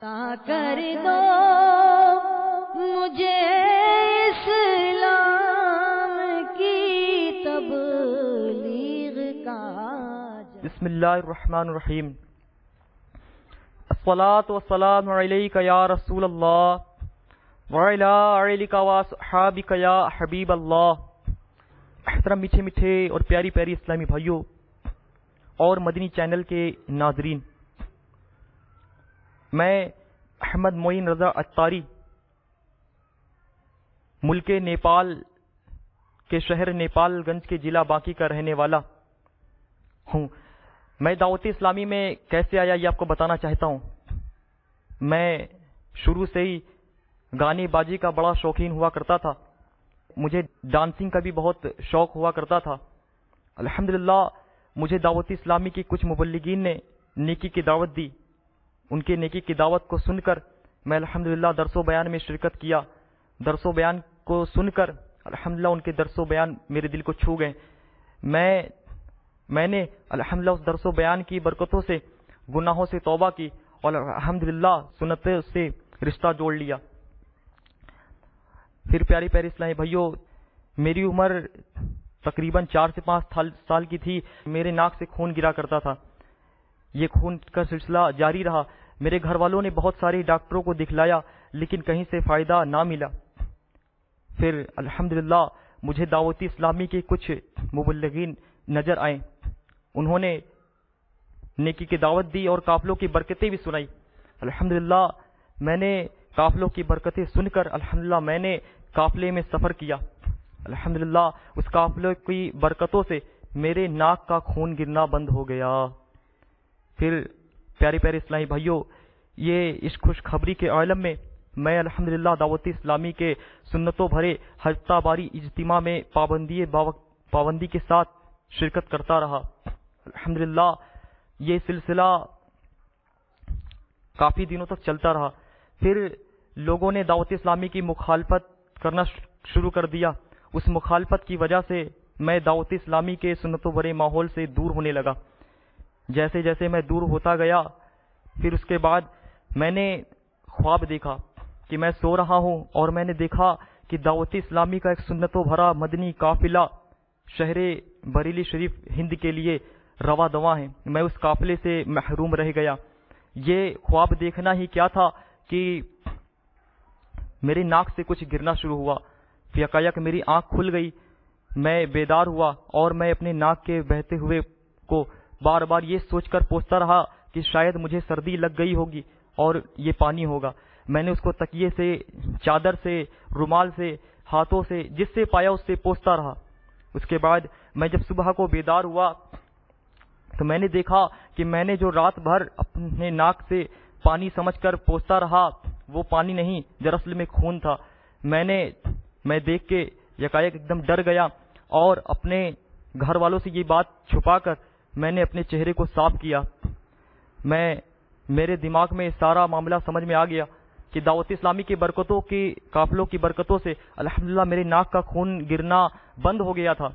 عطا کر دو مجھے اسلام کی تبلیغ کا۔ بسم اللہ الرحمن الرحیم۔ الصلاۃ والسلام علیک یا رسول اللہ وعلی آلک واصحابک یا حبیب اللہ۔ محترم میٹھے میٹھے اور پیاری پیاری اسلامی بھائیوں اور مدنی چینل کے ناظرین، میں احمد معین رضا اتاری ملک نیپال کے شہر نیپال گنج کے ضلع باقی کا رہنے والا ہوں۔ میں دعوت اسلامی میں کیسے آیا یہ آپ کو بتانا چاہتا ہوں۔ میں شروع سے ہی گانے بازی کا بڑا شوقین ہوا کرتا تھا، مجھے ڈانسنگ کا بھی بہت شوق ہوا کرتا تھا۔ الحمدللہ مجھے دعوت اسلامی کی کچھ مبلغین نے نیکی کی دعوت دی، ان کے نیکی کی دعوت کو سن کر میں الحمدللہ درس و بیان میں شرکت کیا۔ درس و بیان کو سن کر الحمدللہ ان کے درس و بیان میرے دل کو چھو گئے۔ میں نے الحمدللہ اس درس و بیان کی برکتوں سے گناہوں سے توبہ کی اور الحمدللہ سنتوں سے رشتہ جوڑ لیا۔ پھر پیاری پیاری اسلامی بھائیوں، میری عمر تقریباً 4 سے 5 سال کی تھی۔ میرے ناک سے خون گرا کرتا تھا، یہ خون کا سلسلہ جاری رہا۔ میرے گھر والوں نے بہت سارے ڈاکٹروں کو دکھلایا لیکن کہیں سے فائدہ نہ ملا۔ پھر الحمدللہ مجھے دعوتی اسلامی کے کچھ مبلغین نظر آئے، انہوں نے نیکی کی دعوت دی اور قافلوں کی برکتیں بھی سنائی۔ الحمدللہ میں نے قافلوں کی برکتیں سن کر الحمدللہ میں نے قافلے میں سفر کیا۔ الحمدللہ اس قافلے کی برکتوں سے میرے ناک کا خون گرنا بند ہو گیا۔ پھر پیارے پیارے اسلامی بھائیوں، یہ اس خوشخبری کے عالم میں میں الحمدللہ دعوت اسلامی کے سنتوں بھرے ہفتہ واری اجتماع میں پابندی کے ساتھ شرکت کرتا رہا۔ الحمدللہ یہ سلسلہ کافی دنوں تک چلتا رہا۔ پھر لوگوں نے دعوت اسلامی کی مخالفت کرنا شروع کر دیا۔ اس مخالفت کی وجہ سے میں دعوت اسلامی کے سنتوں بھرے ماحول سے دور ہونے لگا۔ جیسے جیسے میں دور ہوتا گیا، پھر اس کے بعد میں نے خواب دیکھا کہ میں سو رہا ہوں اور میں نے دیکھا کہ دعوت اسلامی کا ایک سنتوں بھرا مدنی قافلہ شہر بریلی شریف ہند کے لیے رواں دواں ہے۔ میں اس قافلے سے محروم رہ گیا۔ یہ خواب دیکھنا ہی کیا تھا کہ میرے ناک سے کچھ گرنا شروع ہوا۔ یکایک میری آنکھ کھل گئی، میں بیدار ہوا اور میں اپنے ناک کے بہتے ہوئے کو بار بار یہ سوچ کر پوچھتا رہا کہ شاید مجھے سردی لگ گئی ہوگی اور یہ پانی ہوگا۔ میں نے اس کو تکیے سے، چادر سے، رومال سے، ہاتھوں سے، جس سے پایا اس سے پوچھتا رہا۔ اس کے بعد میں جب صبح کو بیدار ہوا تو میں نے دیکھا کہ میں نے جو رات بھر اپنے ناک سے پانی سمجھ کر پوچھتا رہا وہ پانی نہیں، دراصل میں خون تھا۔ میں دیکھ کے یکایک ایک دم ڈر گیا اور اپنے گھر والوں سے یہ بات چھپا کر میں نے اپنے چہرے کو صاف کیا۔ میرے دماغ میں سارا معاملہ سمجھ میں آ گیا کہ دعوت اسلامی کی برکتوں کی قافلوں کی برکتوں سے الحمدللہ میرے ناک کا خون گرنا بند ہو گیا تھا،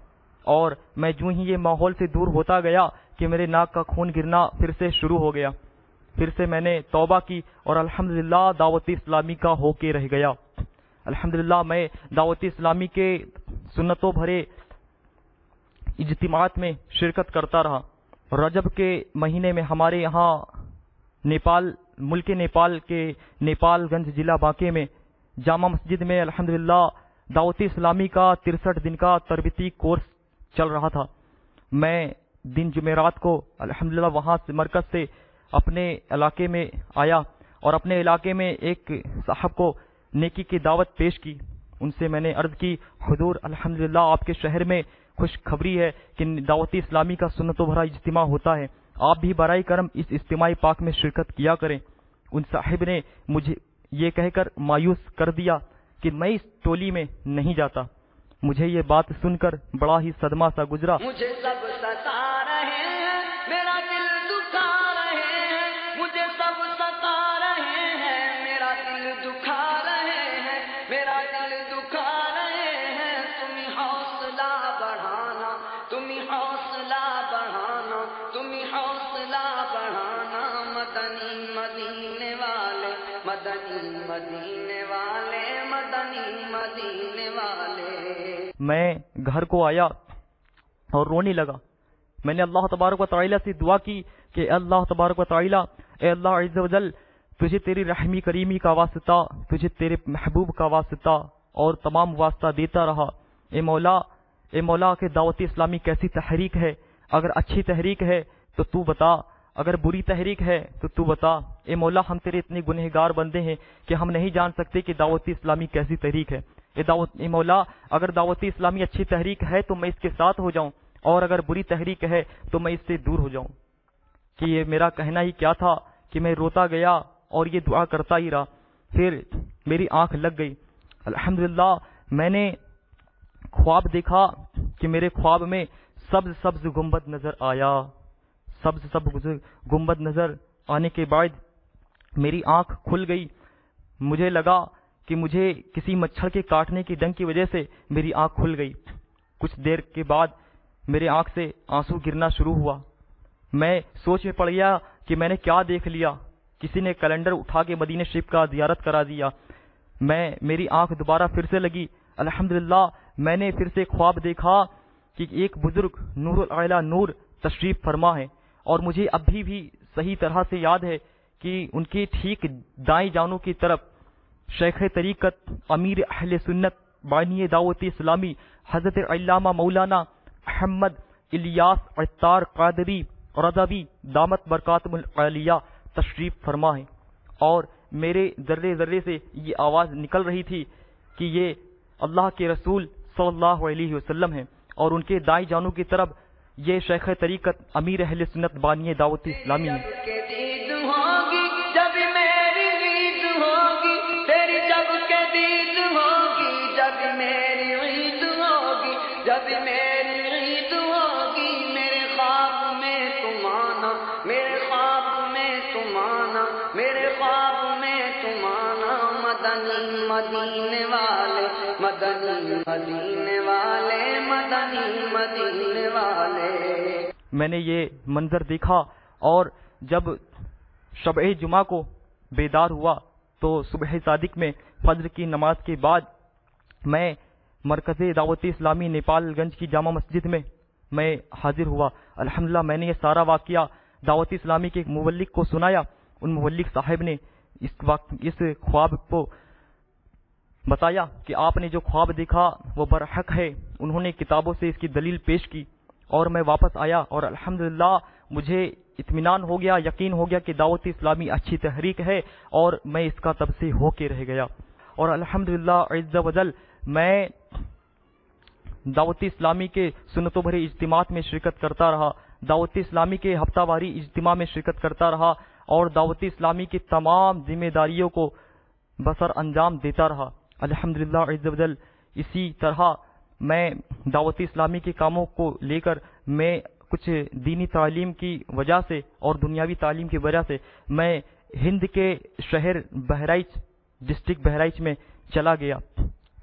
اور میں جو ہی یہ ماحول سے دور ہوتا گیا کہ میرے ناک کا خون گرنا پھر سے شروع ہو گیا۔ پھر سے میں نے توبہ کی اور الحمدللہ دعوت اسلامی کا ہو کے رہ گیا۔ الحمدللہ میں دعوت اسلامی کے سنتوں بھرے اجتماعات میں شرکت کرتا رہا۔ رجب کے مہینے میں ہمارے یہاں ملک نیپال کے نیپال گنج ضلع باقی میں جامع مسجد میں الحمدللہ دعوت اسلامی کا 63 دن کا تربیتی کورس چل رہا تھا۔ میں دن جمعرات کو الحمدللہ وہاں سے مرکز سے اپنے علاقے میں آیا اور اپنے علاقے میں ایک صاحب کو نیکی کی دعوت پیش کی۔ ان سے میں نے عرض کی، حضور الحمدللہ آپ کے شہر میں خوشخبری ہے کہ دعوت اسلامی کا سنتوں بھرا اجتماع ہوتا ہے، آپ بھی برائے کرم اس اجتماعی پاک میں شرکت کیا کریں۔ ان صاحب نے مجھے یہ کہہ کر مایوس کر دیا کہ میں اس ٹولی میں نہیں جاتا۔ مجھے یہ بات سن کر بڑا ہی صدمہ سا گزرا۔ مجھے سب ستا رہے ہیں، میرا دل دکھا رہے ہیں، مجھے سب ستا رہے ہیں، میرا دل دکھا رہے ہیں، میرا دل دکھا رہے ہیں، تمہیں حوصلہ بڑھانا، تمہیں حوصلہ بڑھانا، تمہیں حوصلہ بڑھانا، مدنی مدینے والے مدنی مدینے والے، مدنی مدینے والے۔ میں گھر کو آیا اور رونے لگا۔ میں نے اللہ تبارک و تعالیٰ سے دعا کی کہ اللہ تبارک و تعالیٰ، اے اللہ عز و جل، تجھے تیری رحمی کریمی کا واسطہ، تجھے تیرے محبوب کا واسطہ اور تمام واسطہ دیتا رہا۔ اے مولا کہ دعوت اسلامی کیسی تحریک ہے، اگر اچھی تحریک ہے تو تو بتا، اگر بری تحریک ہے تو تو بتا۔ اے مولا، ہم تیرے اتنے گنہگار بندے ہیں کہ ہم نہیں جان سکتے کہ دعوت اسلامی کیسی تحریک ہے۔ اے مولا، اگر دعوت اسلامی اچھی تحریک ہے تو میں اس کے ساتھ ہو جاؤں، اور اگر بری تحریک ہے تو میں اس سے دور ہو جاؤں۔ کہ یہ میرا کہنا ہی کیا تھا کہ میں روتا گیا اور یہ دعا کرتا ہی رہا۔ پھر میری آنکھ لگ گئی۔ الحمدللہ میں نے خواب دیکھا کہ میرے خواب میں سبز سبز گنبد نظر آیا۔ سبز سبز گنبد نظر آنے کے بعد میری آنکھ کھل گئی۔ مجھے لگا کہ مجھے کسی مچھر کے کاٹنے کی ڈنگ کی وجہ سے میری آنکھ کھل گئی۔ کچھ دیر کے بعد میرے آنکھ سے آنسو گرنا شروع ہوا۔ میں سوچ میں پڑ گیا کہ میں نے کیا دیکھ لیا۔ کسی نے کیلنڈر اٹھا کے مدینہ شریف کا زیارت کرا دیا۔ میری آنکھ دوبارہ پھر سے لگی۔ الحمدللہ میں نے پھر سے خواب دیکھا کہ ایک بزرگ نور العلا نور تشریف فرما ہے، اور مجھے ابھی بھی صحیح طرح سے یاد ہے کہ ان کے ٹھیک دائیں جانوں کی طرف شیخ طریقت، امیر اہل سنت، بانی دعوت اسلامی حضرت علامہ مولانا محمد الیاس عطار قادری رضوی دامت برکاتہم العالیہ تشریف فرما ہے، اور میرے ذرے ذرے سے یہ آواز نکل رہی تھی کہ یہ اللہ کے رسول صلی اللہ علیہ وسلم ہیں، اور ان کے دائیں جانوں کی طرف یہ شیخ طریقت امیر اہل سنت بانی دعوت اسلامی ہے۔ جب کہ دید ہوگی، جب میری عید ہوگی، تیری جب کہ دید ہوگی، جب میری عید ہوگی، جب میری عید ہوگی، میرے خواب میں تم آنا، میرے خواب میں تم آنا، میرے خواب میں تم آنا، مدنی مدینے والے، مدنی مدینے والے، مدنی مدینے والے۔ میں نے یہ منظر دیکھا، اور جب شب جمعہ کو بیدار ہوا تو صبح صادق میں فجر کی نماز کے بعد میں مرکز دعوت اسلامی نیپال گنج کی جامع مسجد میں حاضر ہوا۔ الحمدللہ میں نے یہ سارا واقعہ دعوت اسلامی کے مبلغ کو سنایا۔ ان مبلغ صاحب نے اس خواب کو بتایا کہ آپ نے جو خواب دیکھا وہ برحق ہے۔ انہوں نے کتابوں سے اس کی دلیل پیش کی، اور میں واپس آیا، اور الحمدللہ مجھے اطمینان ہو گیا، یقین ہو گیا کہ دعوت اسلامی اچھی تحریک ہے، اور میں اس کا تب سے ہو کے رہ گیا۔ اور الحمدللہ عز و جل میں دعوت اسلامی کے سنتوں بھرے اجتماعات میں شرکت کرتا رہا، دعوت اسلامی کے ہفتہ واری اجتماع میں شرکت کرتا رہا، اور دعوت اسلامی کی تمام ذمہ داریوں کو بسر انجام دیتا رہا۔ الحمدللہ عز و جل اسی طرح میں دعوت اسلامی کے کاموں کو لے کر میں کچھ دینی تعلیم کی وجہ سے اور دنیاوی تعلیم کی وجہ سے میں ہند کے شہر بہرائچ، ڈسٹرکٹ بہرائچ میں چلا گیا۔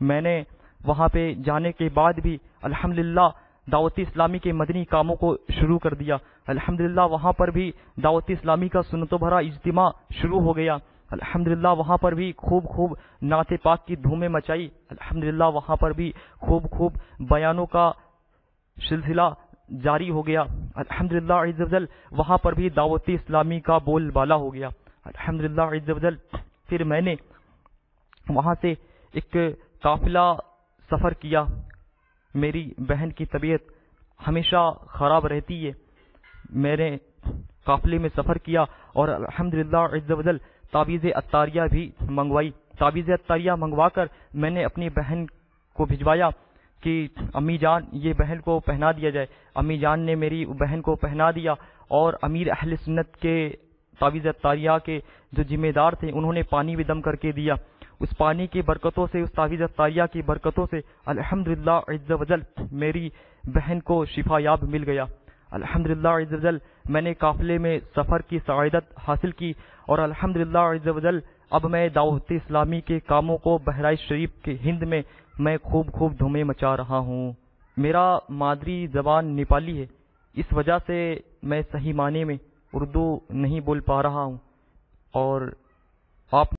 میں نے وہاں پہ جانے کے بعد بھی الحمدللہ دعوت اسلامی کے مدنی کاموں کو شروع کر دیا۔ الحمدللہ وہاں پر بھی دعوت اسلامی کا سنتوں بھرا اجتماع شروع ہو گیا۔ الحمدللہ وہاں پر بھی خوب نعت پاک کی دھومیں مچائی۔ الحمدللہ وہاں پر بھی خوب بیانوں کا سلسلہ جاری ہو گیا۔ الحمدللہ عز و جل وہاں پر بھی دعوت اسلامی کا بول بالا ہو گیا۔ الحمدللہ عز و جل پھر میں نے وہاں سے ایک قافلہ سفر کیا۔ میری بہن کی طبیعت ہمیشہ خراب رہتی ہے، میں نے قافلے میں سفر کیا، اور الحمدللہ عز و جل تعویذ عطاریہ بھی منگوائی۔ تعویذ عطاریہ منگوا کر میں نے اپنی بہن کو بھجوایا کہ امی جان یہ بہن کو پہنا دیا جائے۔ امی جان نے میری بہن کو پہنا دیا، اور امیر اہل سنت کے تعویذ عطاریہ کے جو ذمہ دار تھے انہوں نے پانی بھی دم کر کے دیا۔ اس پانی کی برکتوں سے، اس تعویذ عطاریہ کی برکتوں سے الحمدللہ عز و جل میری بہن کو شفا یاب مل گیا۔ الحمدللہ عز و جل میں نے قافلے میں سفر کی سعادت حاصل کی، اور الحمدللہ عز و جل اب میں دعوت اسلامی کے کاموں کو بہرائچ شریف کے ہند میں خوب دھومیں مچا رہا ہوں۔ میرا مادری زبان نیپالی ہے، اس وجہ سے میں صحیح معنی میں اردو نہیں بول پا رہا ہوں، اور آپ